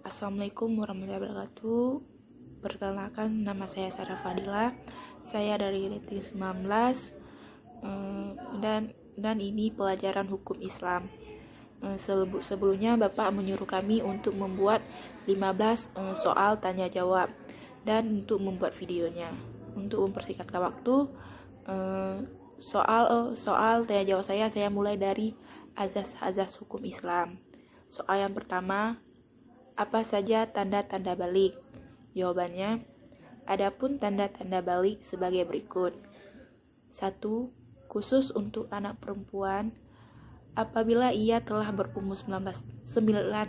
Assalamualaikum warahmatullahi wabarakatuh. Perkenalkan, nama saya Sarah Fadila. Saya dari Rating 19 dan ini pelajaran hukum Islam. Sebelumnya Bapak menyuruh kami untuk membuat 15 soal tanya jawab dan untuk membuat videonya. Untuk mempersingkat waktu, soal tanya jawab saya mulai dari azas hukum Islam. Soal yang pertama, apa saja tanda-tanda balik? Jawabannya, adapun tanda-tanda balik sebagai berikut. 1. Khusus untuk anak perempuan, apabila ia telah berumur 9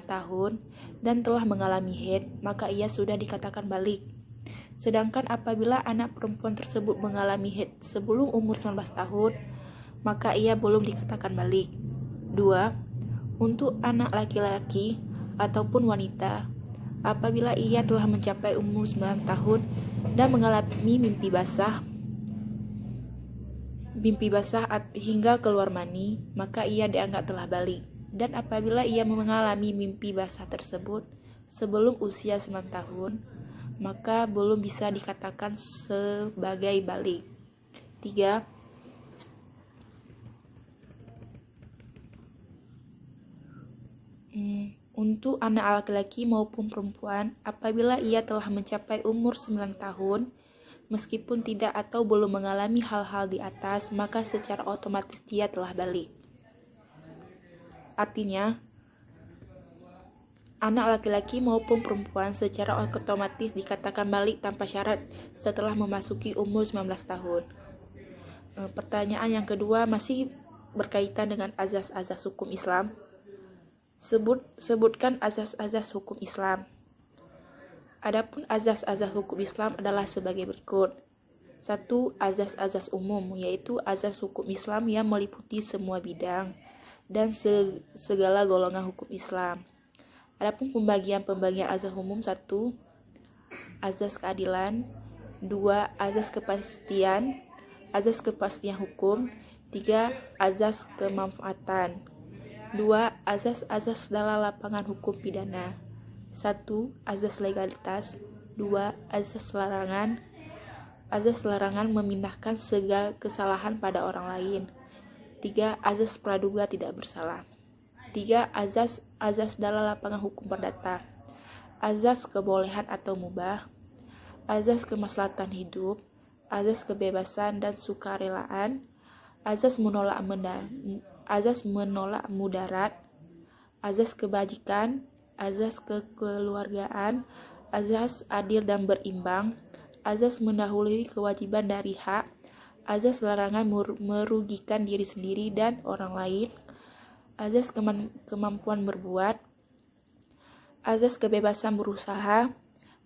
tahun dan telah mengalami haid, maka ia sudah dikatakan balik. Sedangkan apabila anak perempuan tersebut mengalami haid sebelum umur 19 tahun, maka ia belum dikatakan balik. 2. Untuk anak laki-laki ataupun wanita, apabila ia telah mencapai umur 9 tahun dan mengalami mimpi basah hingga keluar mani, maka ia dianggap telah balik. Dan apabila ia mengalami mimpi basah tersebut sebelum usia 9 tahun, maka belum bisa dikatakan sebagai balik. 3. Untuk anak laki-laki maupun perempuan, apabila ia telah mencapai umur 9 tahun, meskipun tidak atau belum mengalami hal-hal di atas, maka secara otomatis dia telah balik. Artinya, anak laki-laki maupun perempuan secara otomatis dikatakan balik tanpa syarat setelah memasuki umur 19 tahun. Pertanyaan yang kedua masih berkaitan dengan azas-azas hukum Islam. Sebutkan azas-azas hukum Islam. Adapun azas-azas hukum Islam adalah sebagai berikut. 1. Azas-azas umum, yaitu azas hukum Islam yang meliputi semua bidang dan segala golongan hukum Islam. Adapun pembagian azas umum: 1. Azas keadilan. 2. Azas kepastian hukum. 3. Azas kemanfaatan. 2. Azas-azas dalam lapangan hukum pidana. 1. Azas legalitas. 2. Azas larangan. Azas larangan memindahkan segala kesalahan pada orang lain. 3. Azas praduga tidak bersalah. 3. Azas dalam lapangan hukum perdata. Azas kebolehan atau mubah. Azas kemaslahatan hidup. Azas kebebasan dan sukarelaan. Azas menolak mudarat, azas kebajikan, azas kekeluargaan, azas adil dan berimbang, azas mendahului kewajiban dari hak, azas larangan merugikan diri sendiri dan orang lain, azas kemampuan berbuat, azas kebebasan berusaha,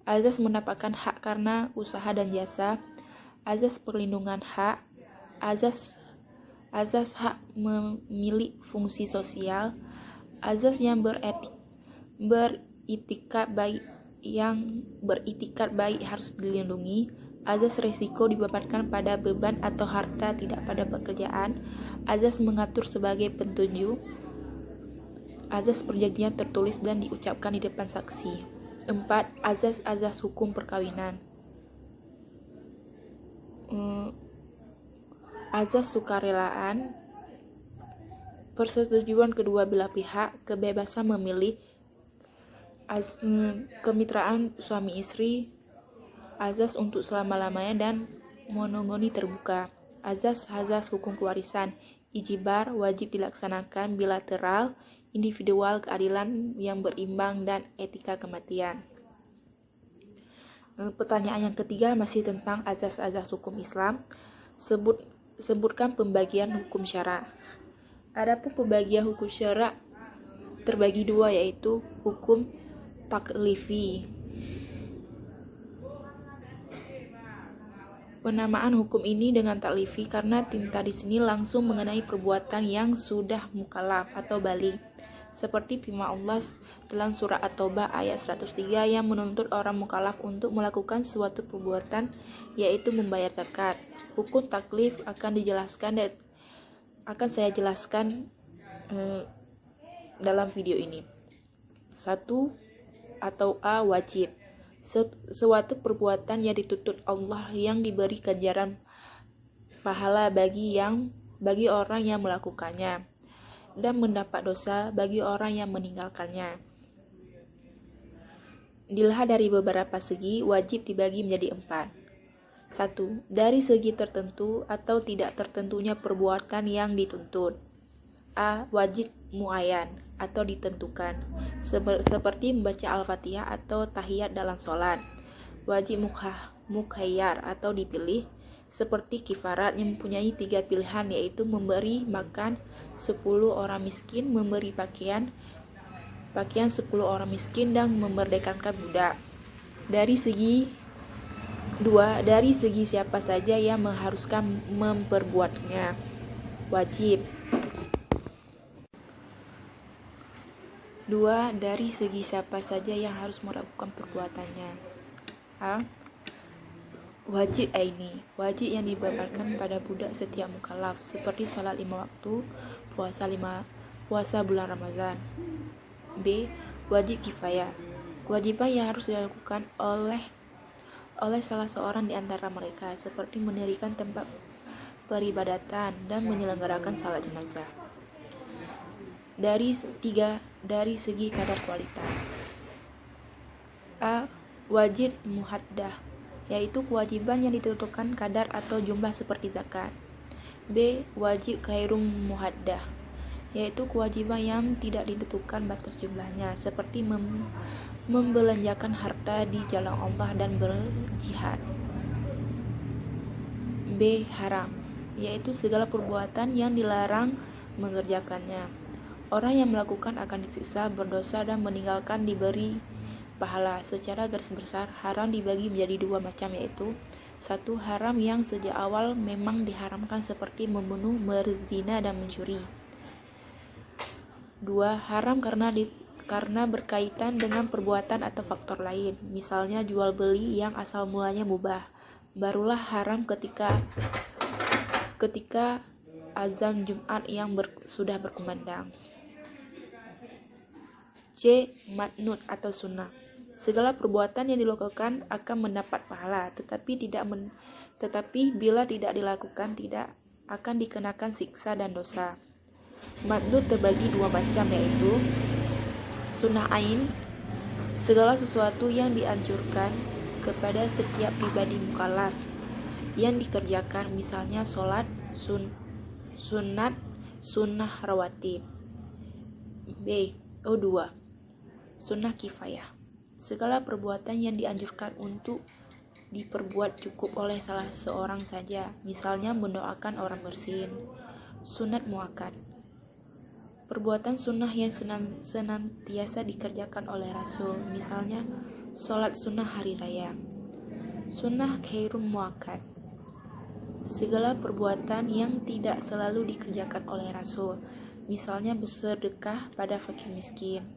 azas mendapatkan hak karena usaha dan jasa, azas perlindungan hak, azas hak memilih fungsi sosial, azas yang beritikat baik harus dilindungi, azas resiko dibebankan pada beban atau harta tidak pada pekerjaan, azas mengatur sebagai petunjuk, azas perjanjian tertulis dan diucapkan di depan saksi. 4. Azas hukum perkawinan. Azas sukarelaan, persetujuan kedua belah pihak, kebebasan memilih, kemitraan suami istri, azas untuk selama-lamanya dan monogami terbuka, azas hukum kewarisan, ijbar wajib dilaksanakan, bilateral, individual, keadilan yang berimbang, dan etika kematian. Pertanyaan yang ketiga masih tentang azas-azas hukum Islam. Sebutkan pembagian hukum syara. Adapun pembagian hukum syara terbagi dua, yaitu hukum taklifi. Penamaan hukum ini dengan taklifi karena tinta di sini langsung mengenai perbuatan yang sudah mukallaf atau balik, seperti firman Allah dalam surah At-Taubah ayat 103 yang menuntut orang mukallaf untuk melakukan suatu perbuatan, yaitu membayar zakat. Hukum taklif akan saya jelaskan dalam video ini. 1. atau A. Wajib. Suatu perbuatan yang dituntut Allah yang diberi ganjaran pahala bagi orang yang melakukannya dan mendapat dosa bagi orang yang meninggalkannya. Dilihat dari beberapa segi, wajib dibagi menjadi 4. 1. Dari segi tertentu atau tidak tertentunya perbuatan yang dituntut. A. Wajib muayyan atau ditentukan, seperti membaca Al-Fatihah atau tahiyat dalam sholat. Wajib mukhayyar atau dipilih, seperti kifarat yang mempunyai 3 pilihan, yaitu memberi makan 10 orang miskin, memberi pakaian 10 orang miskin, dan memerdekakan budak. Dari segi siapa saja yang mengharuskan memperbuatnya. Wajib. 2. Dari segi siapa saja yang harus melakukan perbuatannya. A. Wajib aini, wajib yang dibebankan pada budak setiap mukallaf, seperti salat 5 waktu, puasa bulan Ramadan. B. Wajib kifayah, kewajiban yang harus dilakukan oleh salah seorang di antara mereka, seperti mendirikan tempat peribadatan dan menyelenggarakan salat jenazah. Dari segi kadar kualitas. A. Wajib muhaddah, yaitu kewajiban yang ditentukan kadar atau jumlah seperti zakat. B. Wajib ghairum muhaddah, yaitu kewajiban yang tidak ditentukan batas jumlahnya, seperti membelanjakan harta di jalan Allah dan berjihad. B. Haram, yaitu segala perbuatan yang dilarang mengerjakannya. Orang yang melakukan akan disiksa, berdosa, dan meninggalkan diberi pahala. Secara garis besar, haram dibagi menjadi 2 macam, yaitu 1. Haram yang sejak awal memang diharamkan, seperti membunuh, berzina, dan mencuri. 2. Haram karena berkaitan dengan perbuatan atau faktor lain, misalnya jual beli yang asal mulanya mubah, barulah haram ketika azan Jumat yang sudah berkumandang. C. Matnun atau sunnah, segala perbuatan yang dilakukan akan mendapat pahala, tetapi bila tidak dilakukan tidak akan dikenakan siksa dan dosa. Matnun terbagi 2 macam, yaitu sunnah ain, segala sesuatu yang dianjurkan kepada setiap pribadi mukallaf yang dikerjakan, misalnya sholat sunat, sunnah rawatib. B. 2. Sunnah kifayah, segala perbuatan yang dianjurkan untuk diperbuat cukup oleh salah seorang saja, misalnya mendoakan orang bersin. Sunat muakkad, perbuatan sunnah yang senantiasa dikerjakan oleh Rasul, misalnya sholat sunnah hari raya. Sunnah ghairum muakkad, segala perbuatan yang tidak selalu dikerjakan oleh Rasul, misalnya bersedekah pada fakir miskin.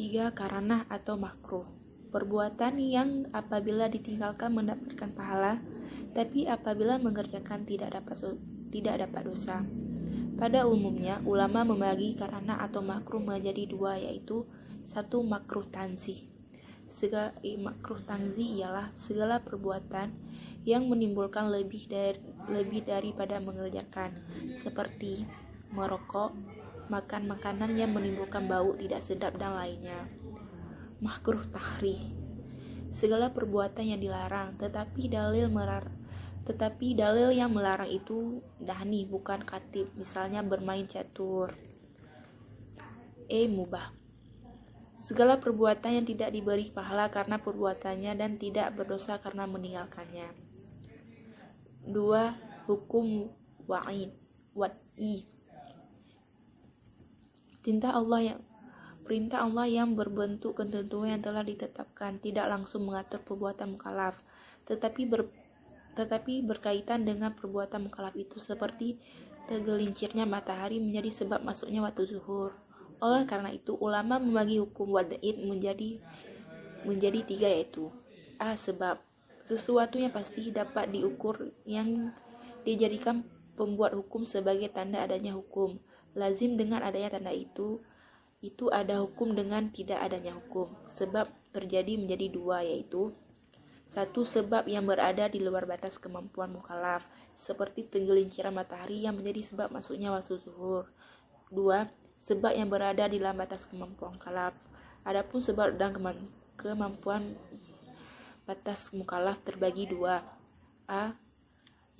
3. Karanah atau makruh, perbuatan yang apabila ditinggalkan mendapatkan pahala, tapi apabila mengerjakan tidak dapat dosa. Pada umumnya, ulama membagi karanah atau makruh menjadi 2, yaitu 1. Makruh tanzih. Makruh tanzih ialah segala perbuatan yang menimbulkan lebih daripada mengerjakan, seperti merokok, makan makanan yang menimbulkan bau tidak sedap, dan lainnya. Makruh tahrih, segala perbuatan yang dilarang, tetapi dalil yang melarang itu dahni bukan katib, misalnya bermain catur. Mubah, segala perbuatan yang tidak diberi pahala karena perbuatannya dan tidak berdosa karena meninggalkannya. 2. Hukum wa'i, perintah Allah yang berbentuk ketentuan yang telah ditetapkan, tidak langsung mengatur perbuatan mukallaf, tetapi berkaitan dengan perbuatan mukallaf itu, seperti tergelincirnya matahari menjadi sebab masuknya waktu zuhur. Oleh karena itu, ulama membagi hukum wad'id menjadi 3, yaitu A. Sebab, sesuatu yang pasti dapat diukur yang dijadikan pembuat hukum sebagai tanda adanya hukum. Lazim dengan adanya tanda itu itu ada hukum dengan tidak adanya hukum. Sebab terjadi menjadi dua, yaitu satu, sebab yang berada di luar batas kemampuan mukallaf, seperti tenggelinciran matahari yang menjadi sebab masuknya waktu zuhur. Dua, sebab yang berada di dalam batas kemampuan mukallaf. Adapun sebab dan kemampuan batas mukallaf terbagi dua. A.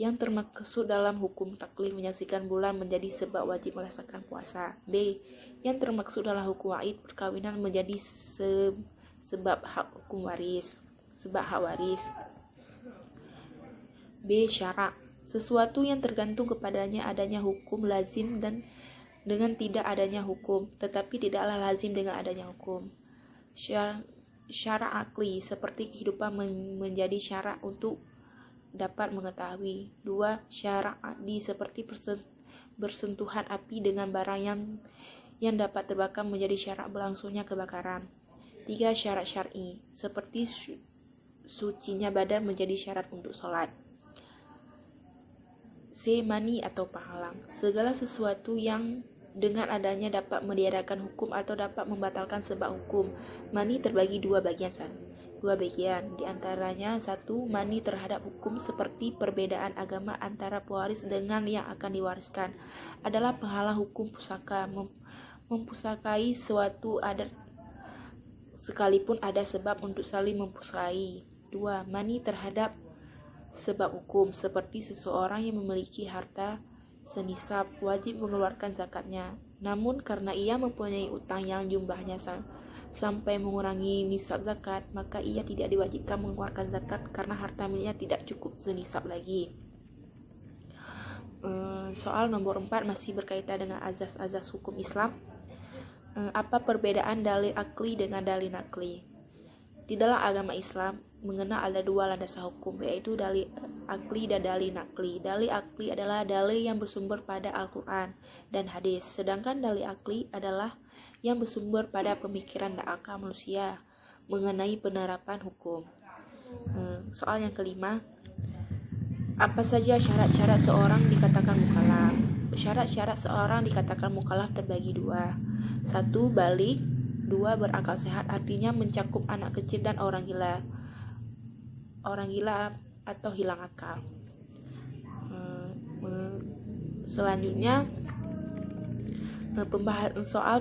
Yang termaksud dalam hukum taklif menyaksikan bulan menjadi sebab wajib melaksanakan puasa. B. Yang termaksud dalam hukum wa'id perkawinan menjadi sebab hak hukum waris, sebab hak waris. B. Syarak, sesuatu yang tergantung kepadanya adanya hukum lazim dan dengan tidak adanya hukum, tetapi tidaklah lazim dengan adanya hukum. Syarak akli, seperti kehidupan menjadi syarak untuk dapat mengetahui. 2. Syarak adi, seperti bersentuhan api dengan barang yang dapat terbakar menjadi syarak berlangsungnya kebakaran. 3. Syarat syar'i, seperti sucinya badan menjadi syarat untuk sholat. C. Mani atau penghalang, segala sesuatu yang dengan adanya dapat meniadakan hukum atau dapat membatalkan sebab hukum. Mani terbagi dua bagian, di antaranya satu, mani terhadap hukum seperti perbedaan agama antara pewaris dengan yang akan diwariskan adalah penghalang hukum pusaka, mempusakai suatu adat sekalipun ada sebab untuk saling mempusakai. Dua, mani terhadap sebab hukum seperti seseorang yang memiliki harta senisab wajib mengeluarkan zakatnya, namun karena ia mempunyai utang yang jumlahnya sampai mengurangi nisab zakat, maka ia tidak diwajibkan mengeluarkan zakat karena harta miliknya tidak cukup senisab lagi. Soal nomor 4 masih berkaitan dengan azas-azas hukum Islam. Apa perbedaan dalil akli dengan dalil nakli? Di dalam agama Islam mengenal ada dua landasan hukum, yaitu dalil akli dan dalil nakli. Dalil akli adalah dalil yang bersumber pada Al-Quran dan hadis, sedangkan dalil akli adalah yang bersumber pada pemikiran dan akal manusia mengenai penerapan hukum. Soal yang kelima, apa saja syarat-syarat seorang dikatakan mukallaf? Syarat-syarat seorang dikatakan mukallaf terbagi dua. Satu, balik. Dua, berakal sehat, artinya mencakup anak kecil dan orang gila atau hilang akal. Selanjutnya soal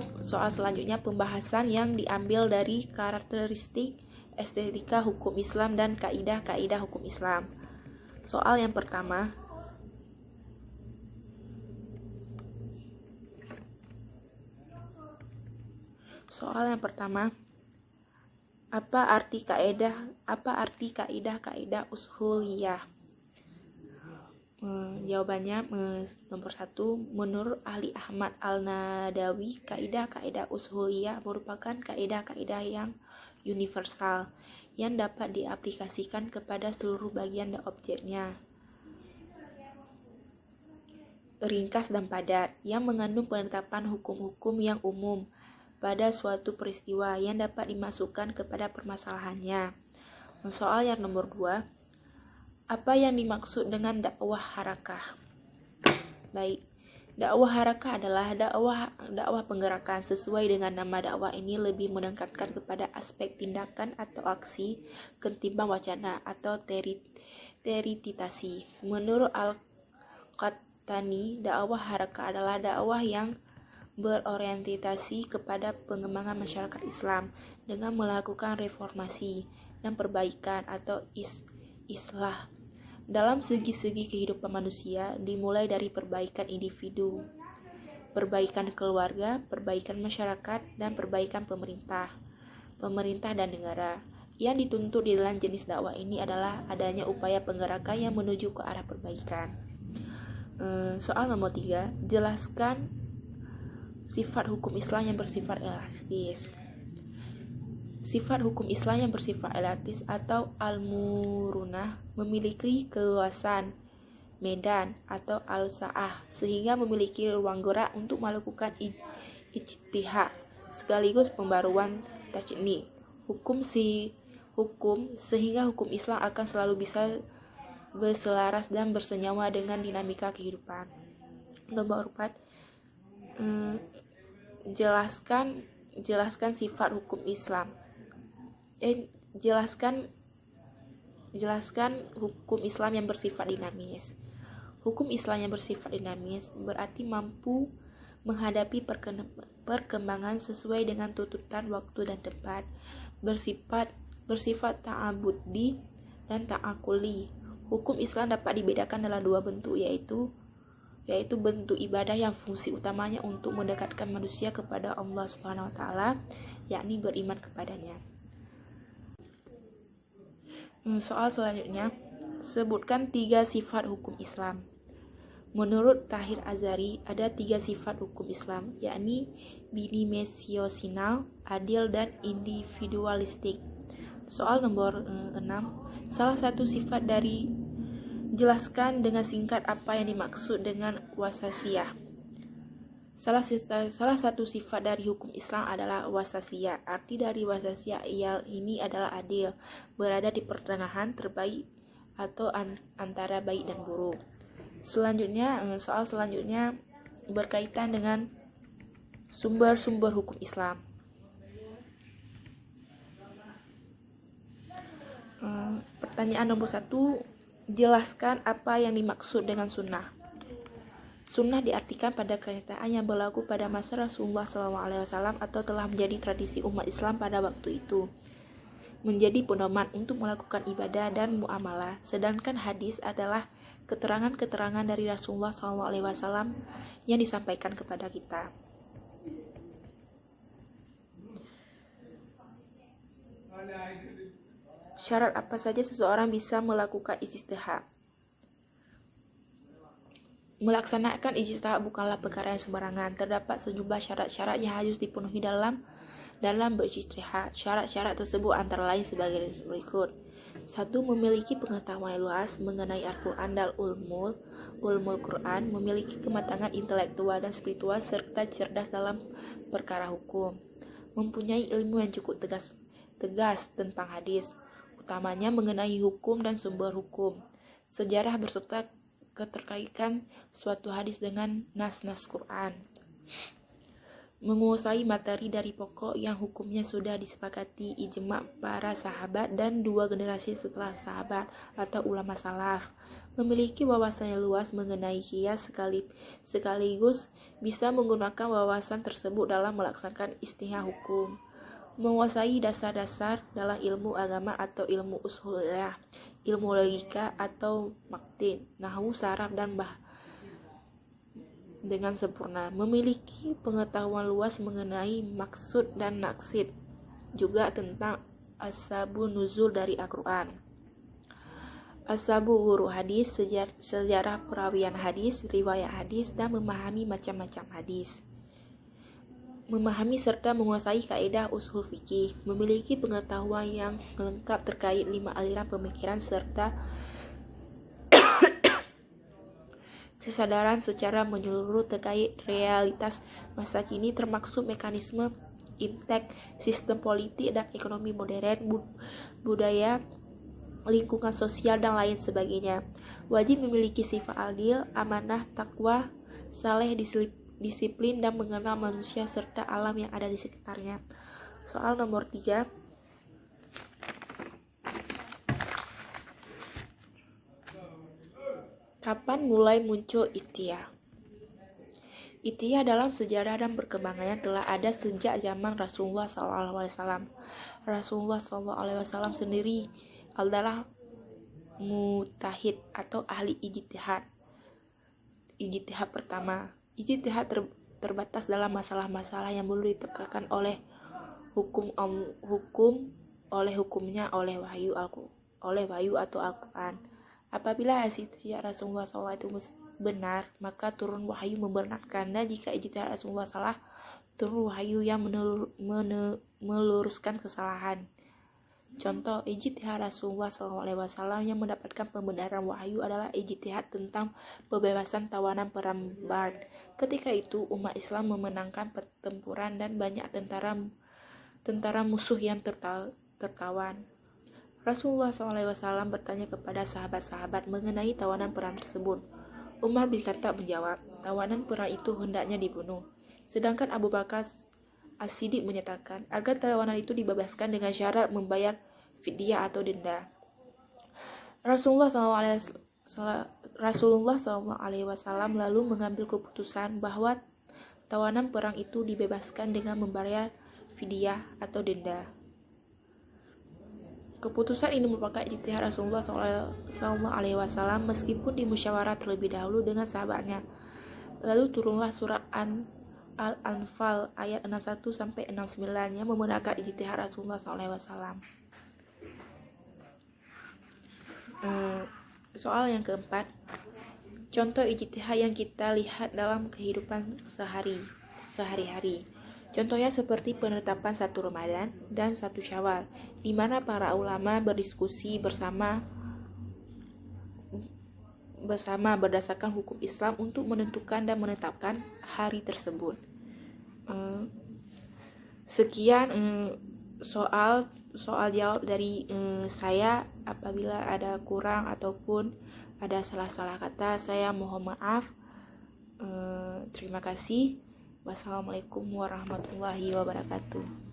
selanjutnya pembahasan yang diambil dari karakteristik estetika hukum Islam dan kaidah-kaidah hukum Islam. Soal yang pertama, apa arti kaidah ushuliyah? Jawabannya nomor 1, menurut ahli Ahmad Al-Nadawi, kaidah-kaidah ushuliyah merupakan kaidah-kaidah yang universal yang dapat diaplikasikan kepada seluruh bagian dan objeknya, ringkas dan padat, yang mengandung penetapan hukum-hukum yang umum pada suatu peristiwa yang dapat dimasukkan kepada permasalahannya. Soal yang nomor 2, apa yang dimaksud dengan dakwah harakah? Baik, dakwah harakah adalah dakwah penggerakan. Sesuai dengan nama dakwah ini lebih menekankan kepada aspek tindakan atau aksi ketimbang wacana atau terititasi. Menurut Al-Qahtani, dakwah harakah adalah dakwah yang berorientasi kepada pengembangan masyarakat Islam dengan melakukan reformasi dan perbaikan atau islah dalam segi-segi kehidupan manusia, dimulai dari perbaikan individu, perbaikan keluarga, perbaikan masyarakat, dan perbaikan pemerintah dan negara. Yang dituntut di dalam jenis dakwah ini adalah adanya upaya penggerakan yang menuju ke arah perbaikan. Soal nomor 3, jelaskan sifat hukum Islam yang bersifat elastis. Sifat hukum Islam yang bersifat elastis atau al-murunah memiliki keluasan medan atau al-sa'ah sehingga memiliki ruang gerak untuk melakukan ijtihad sekaligus pembaruan tasyni' hukum sehingga hukum Islam akan selalu bisa berselaras dan bersenyawa dengan dinamika kehidupan. Nomor 4, Jelaskan sifat hukum Islam. Jelaskan hukum Islam yang bersifat dinamis. Hukum Islam yang bersifat dinamis berarti mampu menghadapi perkembangan sesuai dengan tuntutan waktu dan tempat, bersifat ta'abudi dan ta'akuli. Hukum Islam dapat dibedakan dalam dua bentuk, yaitu bentuk ibadah yang fungsi utamanya untuk mendekatkan manusia kepada Allah Subhanahu wa taala, yakni beriman kepadanya. Soal selanjutnya, sebutkan 3 sifat hukum Islam. Menurut Tahir Azhari, ada 3 sifat hukum Islam, yakni bidimensional, adil, dan individualistik. Soal nomor 6, salah satu sifat dari jelaskan dengan singkat apa yang dimaksud dengan wasasiyah. Salah satu sifat dari hukum Islam adalah wasasiyah. Arti dari wasasiyah ini adalah adil, berada di pertengahan terbaik atau antara baik dan buruk. Soal selanjutnya berkaitan dengan sumber-sumber hukum Islam. Pertanyaan nomor 1, jelaskan apa yang dimaksud dengan sunnah. Sunnah diartikan pada kenyataan yang berlaku pada masa Rasulullah SAW atau telah menjadi tradisi umat Islam pada waktu itu, menjadi pedoman untuk melakukan ibadah dan muamalah. Sedangkan hadis adalah keterangan-keterangan dari Rasulullah SAW yang disampaikan kepada kita. Syarat apa saja seseorang bisa melakukan ijtihad? Melaksanakan ijtihad bukanlah perkara yang sembarangan. Terdapat sejumlah syarat-syarat yang harus dipenuhi dalam berijtihad. Syarat-syarat tersebut antara lain sebagai berikut. 1. Memiliki pengetahuan luas mengenai Al-Quran dan ulumul Quran, memiliki kematangan intelektual dan spiritual, serta cerdas dalam perkara hukum. Mempunyai ilmu yang cukup tegas tentang hadis, utamanya mengenai hukum dan sumber hukum, sejarah berserta keterkaitan suatu hadis dengan nas-nas Quran. Menguasai materi dari pokok yang hukumnya sudah disepakati ijma' para sahabat dan 2 generasi setelah sahabat atau ulama salaf. Memiliki wawasan yang luas mengenai qiyas sekaligus bisa menggunakan wawasan tersebut dalam melaksanakan ijtihad hukum. Menguasai dasar-dasar dalam ilmu agama atau ilmu usuliyah, ilmu logika atau mantiq, nahwu, saraf, dan dengan sempurna. Memiliki pengetahuan luas mengenai maksud dan naksib, juga tentang asbabun nuzul dari Al-Quran, asbabu wurud hadis, sejarah perawian hadis, riwayat hadis, dan memahami macam-macam hadis. Memahami serta menguasai kaidah usul fikih. Memiliki pengetahuan yang lengkap terkait 5 aliran pemikiran serta kesadaran secara menyeluruh terkait realitas masa kini, termasuk mekanisme imtek, sistem politik dan ekonomi modern, budaya, lingkungan sosial, dan lain sebagainya. Wajib memiliki sifat adil, amanah, takwa, saleh, disiplin, dan mengenal manusia serta alam yang ada di sekitarnya. Soal nomor 3. Kapan mulai muncul ijtihad? Ijtihad dalam sejarah dan perkembangannya telah ada sejak zaman Rasulullah SAW. Rasulullah SAW sendiri adalah mujtahid atau ahli ijtihad. Ijtihad pertama. Ijtihad terbatas dalam masalah-masalah yang perlu ditegakkan oleh hukumnya oleh wahyu atau Al-Quran. Apabila hasil ijtihad Rasulullah SAW itu benar, maka turun wahyu membenarkan, dan jika ijtihad Rasulullah salah, turun wahyu yang meluruskan kesalahan. Contoh ijtihad Rasulullah SAW yang mendapatkan pembenaran wahyu adalah ijtihad tentang pembebasan tawanan perang Badar. Ketika itu umat Islam memenangkan pertempuran dan banyak tentara musuh yang tertawan. Rasulullah SAW bertanya kepada sahabat-sahabat mengenai tawanan perang tersebut. Umar bin Khattab menjawab, tawanan perang itu hendaknya dibunuh. Sedangkan Abu Bakar As-Siddiq menyatakan agar tawanan itu dibebaskan dengan syarat membayar fidyah atau denda. Rasulullah SAW lalu mengambil keputusan bahwa tawanan perang itu dibebaskan dengan membayar fidyah atau denda. Keputusan ini merupakan ijtihad Rasulullah SAW meskipun dimusyawarah terlebih dahulu dengan sahabatnya. Lalu turunlah surat Al-Anfal ayat 61 sampai 69 yang membenarkan ijtihad Rasulullah SAW. Soal yang keempat, contoh ijtihad yang kita lihat dalam kehidupan sehari-hari. Contohnya seperti penetapan 1 Ramadan dan 1 Syawal, di mana para ulama berdiskusi bersama berdasarkan hukum Islam untuk menentukan dan menetapkan hari tersebut. Sekian soal jawab dari saya. Apabila ada kurang ataupun ada salah-salah kata, saya mohon maaf. Terima kasih. Wassalamualaikum warahmatullahi wabarakatuh.